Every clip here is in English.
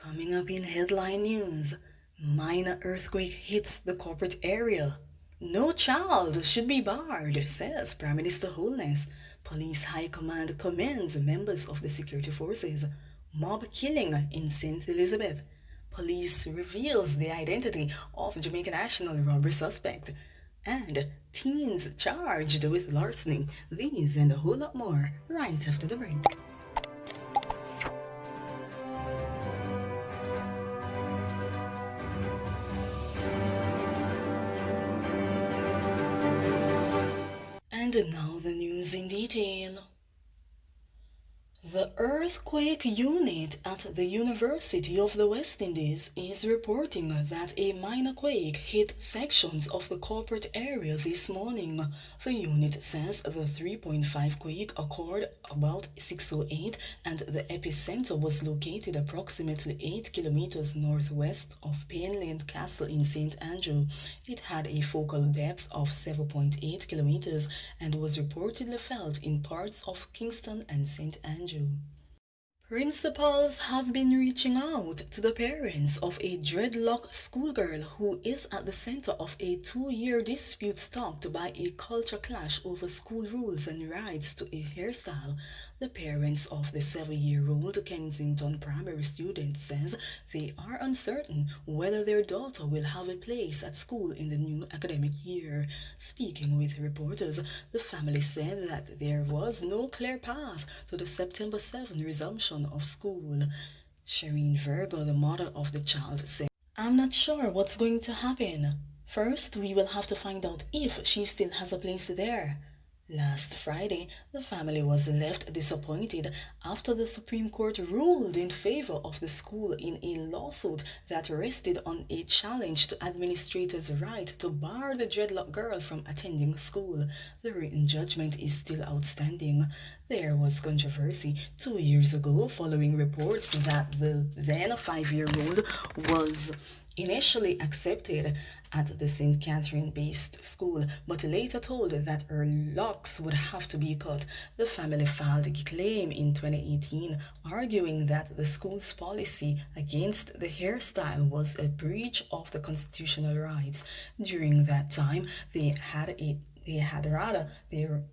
Coming up in headline news, minor earthquake hits the corporate area. No child should be barred, says Prime Minister Holness. Police High Command commends members of the security forces. Mob killing in St. Elizabeth. Police reveals the identity of Jamaica national robbery suspect. And teens charged with larceny. These and a whole lot more right after the break. And now the news in detail. The earthquake unit at the University of the West Indies is reporting that a minor quake hit sections of the corporate area this morning. The unit says the 3.5 quake occurred about 6:08 and the epicenter was located approximately 8 kilometers northwest of Painland Castle in St. Andrew. It had a focal depth of 7.8 kilometers and was reportedly felt in parts of Kingston and St. Andrew. Principals have been reaching out to the parents of a dreadlock schoolgirl who is at the center of a 2-year dispute sparked by a culture clash over school rules and rights to a hairstyle. The parents of the 7-year-old Kensington primary student says they are uncertain whether their daughter will have a place at school in the new academic year. Speaking with reporters, the family said that there was no clear path to the September 7 resumption of school. Shireen Virgo, the mother of the child, said, "I'm not sure what's going to happen. First, we will have to find out if she still has a place there." Last Friday, the family was left disappointed after the Supreme Court ruled in favor of the school in a lawsuit that rested on a challenge to administrators' right to bar the dreadlock girl from attending school. The written judgment is still outstanding. There was controversy 2 years ago following reports that the then 5-year-old was initially accepted at the St. Catherine-based school, but later told that her locks would have to be cut. The family filed a claim in 2018, arguing that the school's policy against the hairstyle was a breach of the constitutional rights. During that time, they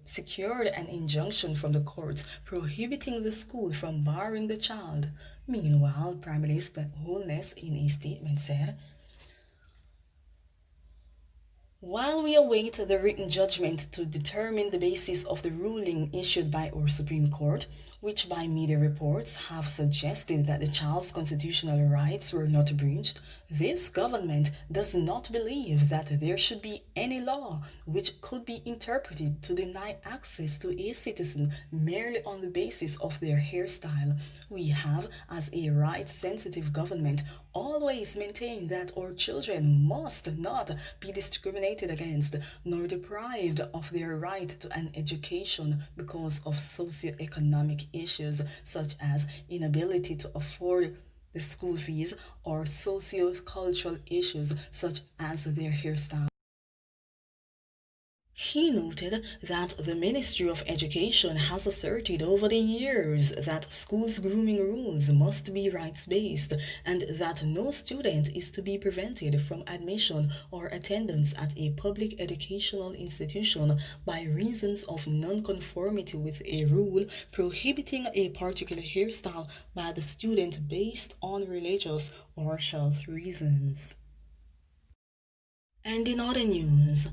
secured an injunction from the courts prohibiting the school from barring the child. Meanwhile, Prime Minister Holness in a statement said, "While we await the written judgment to determine the basis of the ruling issued by our Supreme Court, which by media reports have suggested that the child's constitutional rights were not breached, this government does not believe that there should be any law which could be interpreted to deny access to a citizen merely on the basis of their hairstyle. We have, as a right-sensitive government, always maintained that our children must not be discriminated against nor deprived of their right to an education because of socioeconomic issues such as inability to afford the school fees or socio-cultural issues such as their hairstyle." He noted that the Ministry of Education has asserted over the years that schools' grooming rules must be rights-based and that no student is to be prevented from admission or attendance at a public educational institution by reasons of nonconformity with a rule prohibiting a particular hairstyle by the student based on religious or health reasons. And in other news,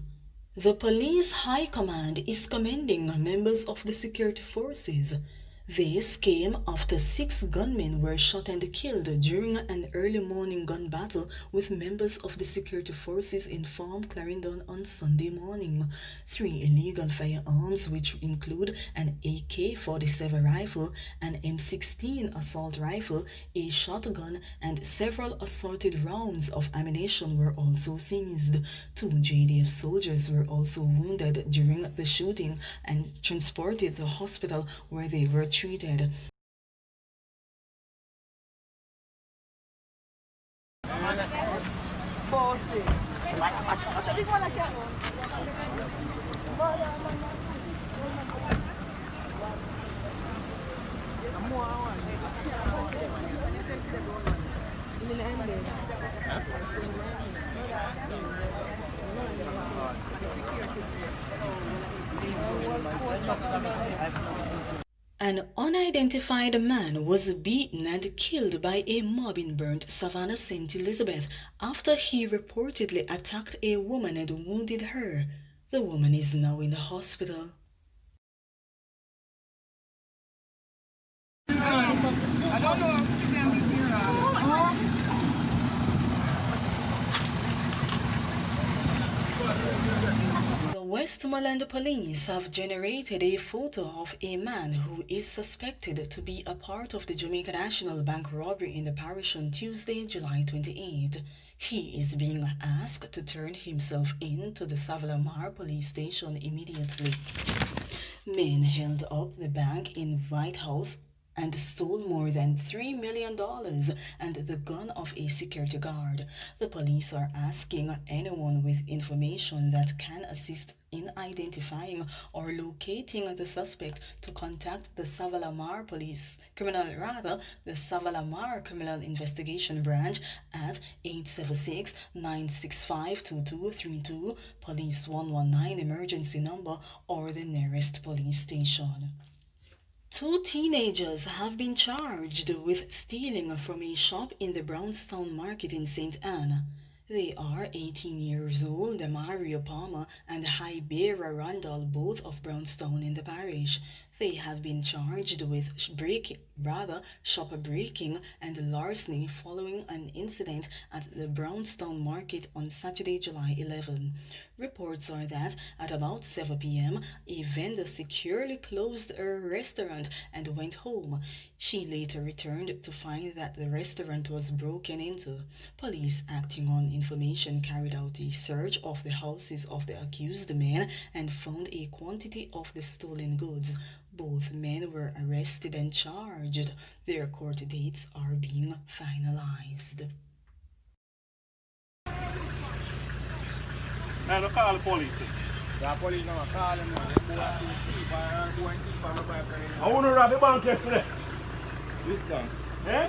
the police high command is commending members of the security forces. This came after 6 gunmen were shot and killed during an early morning gun battle with members of the security forces in Farm Clarendon on Sunday morning. 3 illegal firearms, which include an AK-47 rifle, an M16 assault rifle, a shotgun, and several assorted rounds of ammunition were also seized. 2 JDF soldiers were also wounded during the shooting and transported to the hospital where they were treated. unidentified man was beaten and killed by a mob in burnt Savannah St. Elizabeth after he reportedly attacked a woman and wounded her. The woman is now in the hospital. I don't know if The Westmoreland police have generated a photo of a man who is suspected to be a part of the Jamaica National Bank robbery in the parish on Tuesday, July 28. He is being asked to turn himself in to the Savalamar police station immediately. Men held up the bank in White House and stole more than $3 million and the gun of a security guard. The police are asking anyone with information that can assist in identifying or locating the suspect to contact the Savalamar the Savalamar Criminal Investigation Branch at 876-965-2232, Police 119 emergency number, or the nearest police station. 2 teenagers have been charged with stealing from a shop in the Brownstown Market in St. Anne. They are 18 years old, Mario Palmer and Hybera Randall, both of Brownstown in the parish. They have been charged with shop breaking and larceny following an incident at the Brownstown Market on Saturday, July 11. Reports are that at about 7 p.m., a vendor securely closed her restaurant and went home. She later returned to find that the restaurant was broken into. Police, acting on information, carried out a search of the houses of the accused men and found a quantity of the stolen goods. Both men were arrested and charged. Their court dates are being finalized. Now call the police. The police now call them now. I want to rob the bank yesterday. This gun. Eh?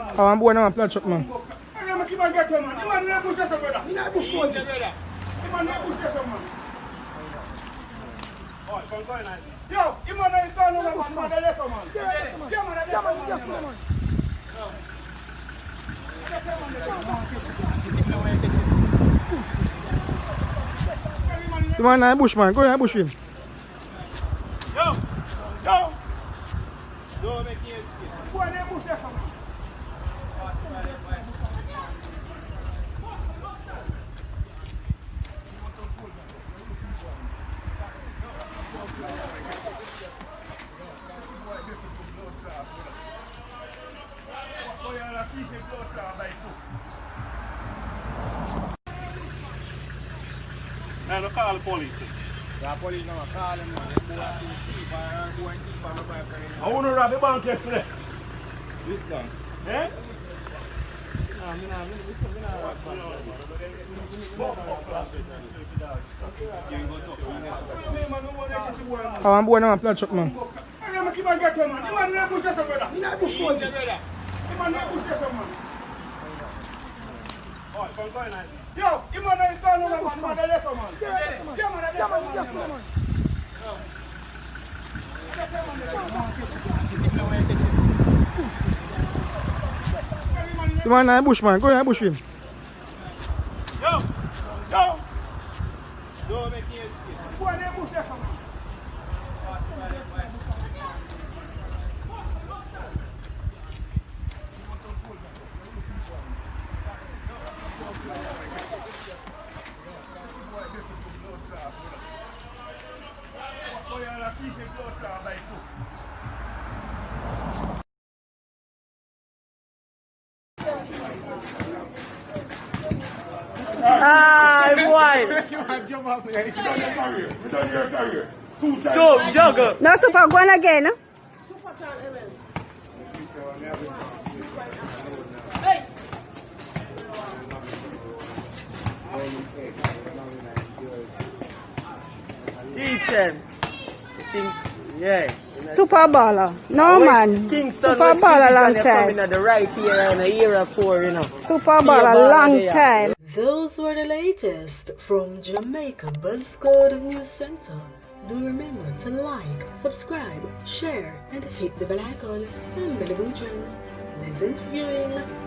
I'm going on a flat shop, man. Yo, you man is going on man. The man in the bush, man. Go in the bush with him. Yo. Don't make you escape. Go in the bush, man. Now call the police. The police now call them now. I want to rob the bank yesterday. This gun. Eh? I'm going on a flat shop, man. Yo, you man is going on man. The man in the bush, man. Go in the bush with him. Yo. Don't make you escape. Go in the bush, man. Ah, boy. So, juggle. No, super, go on again. Each him. Yeah. Super baller. No, man. Kingston, Super baller long time. Coming at the right here and a year or 4, you know. Super baller long time. Those were the latest from Jamaica Buzzcode News Center. Do remember to like, subscribe, share, and hit the bell icon. And Malibu Trends. Pleasant viewing.